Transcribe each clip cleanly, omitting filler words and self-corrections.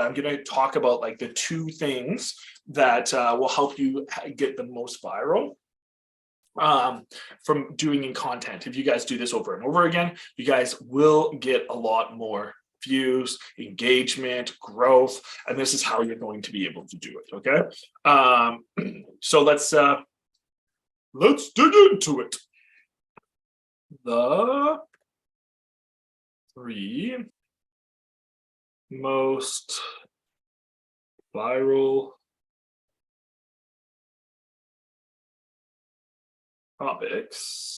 I'm going to talk about like the 2 things that will help you get the most viral from doing in content. If you guys do this over and over again, you guys will get a lot more views, engagement, growth, and this is how you're going to be able to do it. Okay, so let's dig into it. The 3 most viral topics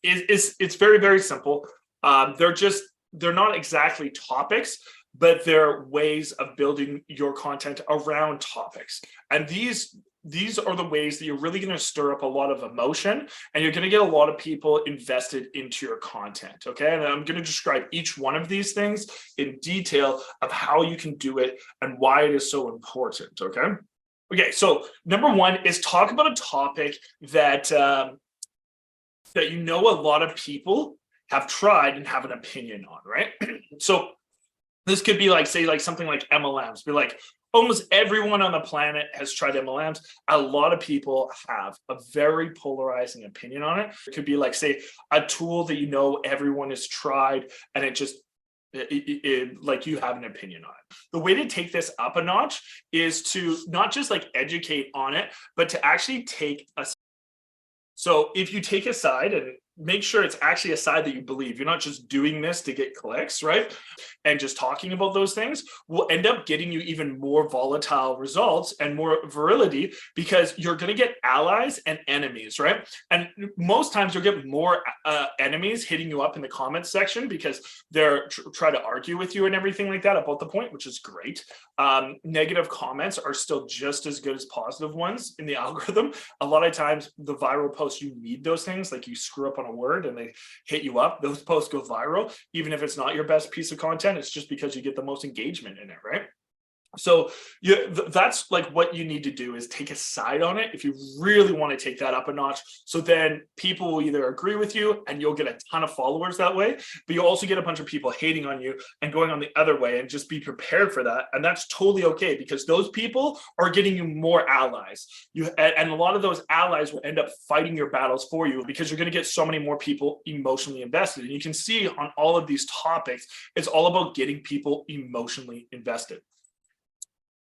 it's very, very simple. They're not exactly topics, but they're ways of building your content around topics. And these are the ways that you're really going to stir up a lot of emotion, and you're going to get a lot of people invested into your content. Okay, and I'm going to describe each one of these things in detail of how you can do it and why it is so important. Okay, so number 1 is talk about a topic that that you know a lot of people have tried and have an opinion on, right? So this could be like, say, like something like MLMs. Be like, almost everyone on the planet has tried MLMs. A lot of people have a very polarizing opinion on it. It could be like, say, a tool that you know everyone has tried, and it just like you have an opinion on it. The way to take this up a notch is to not just like educate on it, but to actually take a. So if you take a side and make sure it's actually a side that you believe, you're not just doing this to get clicks, right? And just talking about those things will end up getting you even more volatile results and more virility, because you're going to get allies and enemies, right? And most times you'll get more enemies hitting you up in the comments section because they're try to argue with you and everything like that about the point, which is great. Negative comments are still just as good as positive ones in the algorithm. A lot of times the viral posts, you need those things, like you screw up on a word and they hit you up, those posts go viral, even if it's not your best piece of content. It's just because you get the most engagement in it, right? So that's like what you need to do, is take a side on it if you really want to take that up a notch. So then people will either agree with you and you'll get a ton of followers that way, but you'll also get a bunch of people hating on you and going on the other way, and just be prepared for that. And that's totally okay, because those people are getting you more allies. And a lot of those allies will end up fighting your battles for you, because you're going to get so many more people emotionally invested. And you can see on all of these topics, it's all about getting people emotionally invested.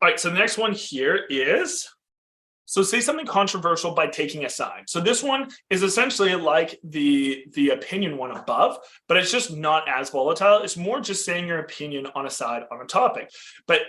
All right, so the next one here is, so say something controversial by taking a side. So this one is essentially like the opinion one above, but it's just not as volatile. It's more just saying your opinion on a side on a topic, but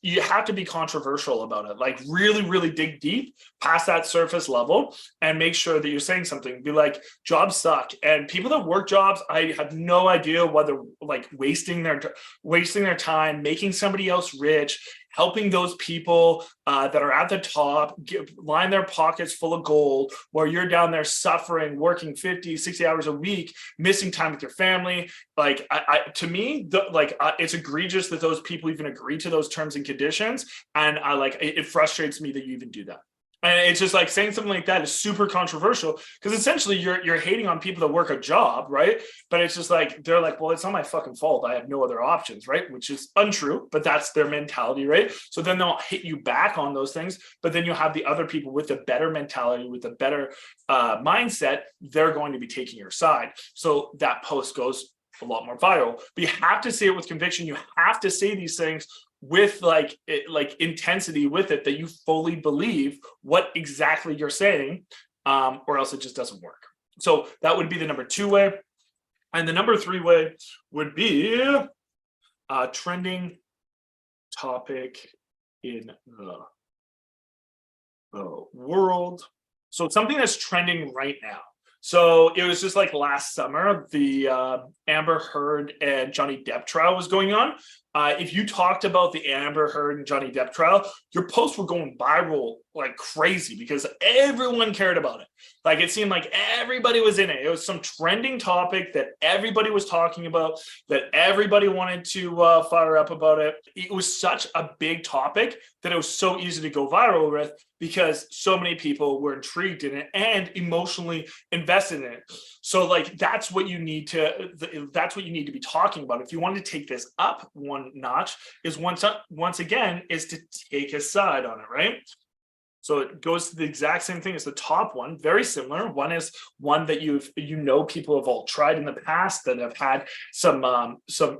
you have to be controversial about it. Like really, really dig deep past that surface level and make sure that you're saying something. Be like, jobs suck, and people that work jobs, I have no idea whether like wasting their time, making somebody else rich, helping those people that are at the top line their pockets full of gold, while you're down there suffering, working 50, 60 hours a week, missing time with your family. Like, to me, it's egregious that those people even agree to those terms and conditions. And it frustrates me that you even do that. And it's just like, saying something like that is super controversial, because essentially you're hating on people that work a job, right? But it's just like, they're like, well, it's not my fucking fault, I have no other options, right? Which is untrue, but that's their mentality, right? So then they'll hit you back on those things, but then you'll have the other people with a better mentality, with a better mindset. They're going to be taking your side. So that post goes a lot more viral. But you have to say it with conviction. You have to say these things with like intensity with it, that you fully believe what exactly you're saying, or else it just doesn't work. So that would be the number 2 way. And the number 3 way would be a trending topic in the world. So something that's trending right now. So it was just like last summer, the Amber Heard and Johnny Depp trial was going on. If you talked about the Amber Heard and Johnny Depp trial, your posts were going viral like crazy because everyone cared about it. Like it seemed like everybody was in it. It was some trending topic that everybody was talking about, that everybody wanted to fire up about it. It was such a big topic that it was so easy to go viral with because so many people were intrigued in it and emotionally invested in it. So like that's what you need to be talking about. If you want to take this up one notch, is once again is to take a side on it, right? So it goes to the exact same thing as the top one, very similar. One is one that people have all tried in the past that have had some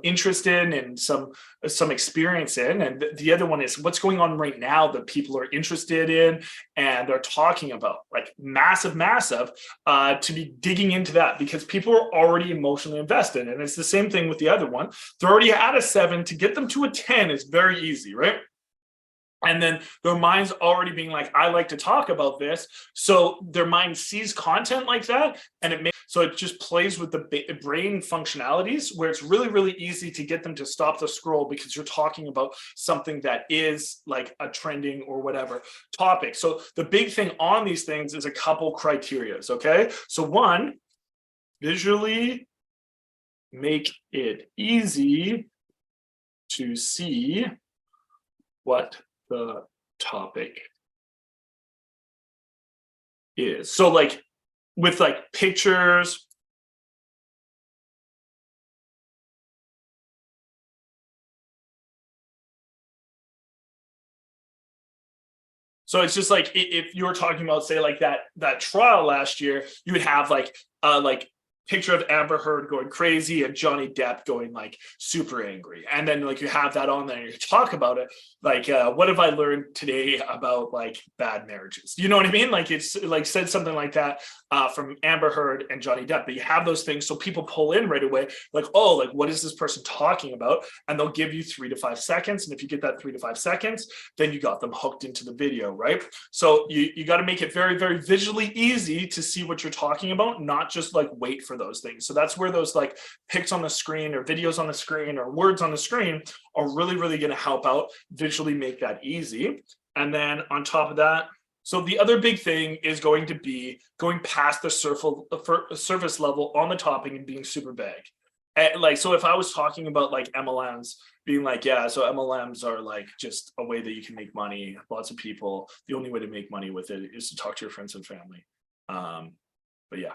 interest in and some experience in, and the other one is what's going on right now that people are interested in and they're talking about, like massive, to be digging into that because people are already emotionally invested. And it's the same thing with the other one. They're already at a 7. To get them to a 10 is very easy, right? And then their mind's already being like, I like to talk about this. So their mind sees content like that, and it just plays with the brain functionalities where it's really, really easy to get them to stop the scroll because you're talking about something that is like a trending or whatever topic. So the big thing on these things is a couple criterias, okay? So one, visually make it easy to see what the topic is. So like with like pictures, so it's just like if you were talking about, say, like that trial last year, you would have like picture of Amber Heard going crazy and Johnny Depp going like super angry, and then like you have that on there and you talk about it, like what have I learned today about like bad marriages, you know what I mean? Like it's like said something like that from Amber Heard and Johnny Depp, but you have those things so people pull in right away, like, oh, like what is this person talking about? And they'll give you 3 to 5 seconds, and if you get that 3 to 5 seconds, then you got them hooked into the video, right? So you got to make it very, very visually easy to see what you're talking about, not just like wait for those things. So that's where those like pics on the screen or videos on the screen or words on the screen are really, really going to help out visually make that easy. And then on top of that, so the other big thing is going to be going past the surface level on the topic and being super vague. And like, so if I was talking about like MLMs, being like, yeah, so MLMs are like just a way that you can make money. Lots of people, the only way to make money with it is to talk to your friends and family. But yeah,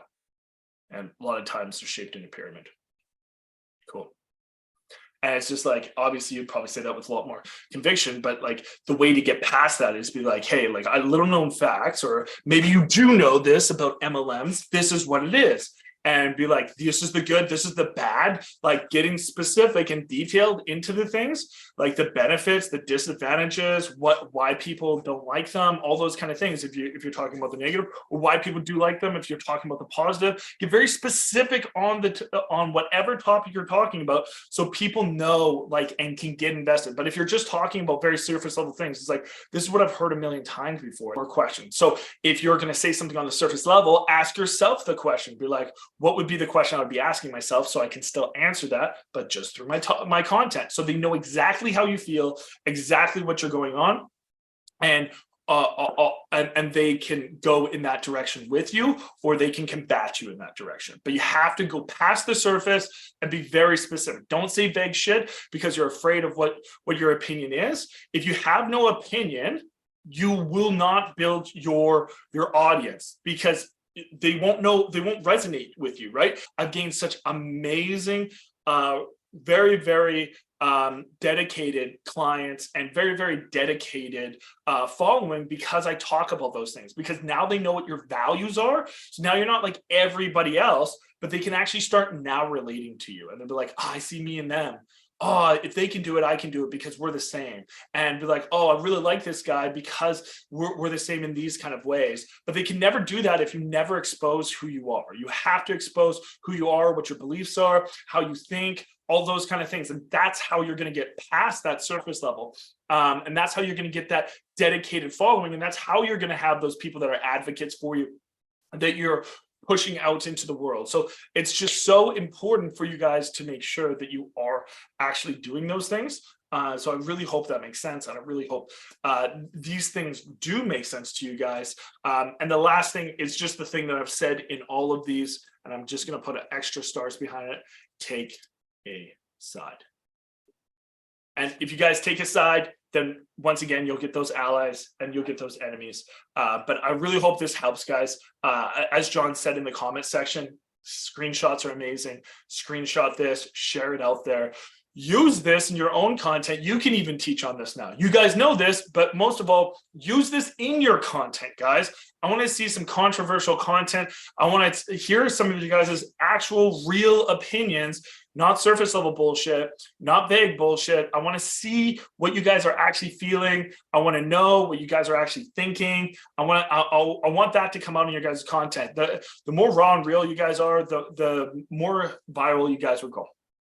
and a lot of times they're shaped in a pyramid. Cool. And it's just like, obviously you'd probably say that with a lot more conviction, but like the way to get past that is be like, hey, like I little known facts, or maybe you do know this about MLMs, this is what it is. And be like, this is the good, this is the bad, like getting specific and detailed into the things, like the benefits, the disadvantages, why people don't like them, all those kind of things. If you're talking about the negative, or why people do like them, if you're talking about the positive, get very specific on on whatever topic you're talking about, so people know like and can get invested. But if you're just talking about very surface level things, it's like, this is what I've heard a million times before, or questions. So if you're going to say something on the surface level, ask yourself the question, be like, what would be the question I would be asking myself, so I can still answer that, but just through my content, so they know exactly how you feel, exactly what you're going on, and they can go in that direction with you, or they can combat you in that direction. But you have to go past the surface and be very specific. Don't say vague shit because you're afraid of what your opinion is. If you have no opinion, you will not build your audience, because they won't resonate with you, right? I've gained such amazing, very, very dedicated clients and very, very dedicated following, because I talk about those things, because now they know what your values are. So now you're not like everybody else, but they can actually start now relating to you, and they'll be like, oh, I see me in them. Oh, if they can do it, I can do it because we're the same. And be like, oh, I really like this guy because we're the same in these kind of ways. But they can never do that if you never expose who you are. You have to expose who you are, what your beliefs are, how you think, all those kind of things. And that's how you're going to get past that surface level. And that's how you're going to get that dedicated following. And that's how you're going to have those people that are advocates for you, that you're pushing out into the world. So it's just so important for you guys to make sure that you are actually doing those things. So I really hope that makes sense. And I really hope these things do make sense to you guys. And the last thing is just the thing that I've said in all of these, and I'm just going to put extra stars behind it. Take a side. And if you guys take a side, then once again, you'll get those allies and you'll get those enemies. But I really hope this helps, guys. As John said in the comment section, screenshots are amazing. Screenshot this, share it out there. Use this in your own content. You can even teach on this now. You guys know this, but most of all, use this in your content, guys. I want to see some controversial content. I want to hear some of you guys' actual real opinions, not surface level bullshit, not vague bullshit. I want to see what you guys are actually feeling. I want to know what you guys are actually thinking. I want that to come out in your guys' content. The more raw and real you guys are, the more viral you guys will go.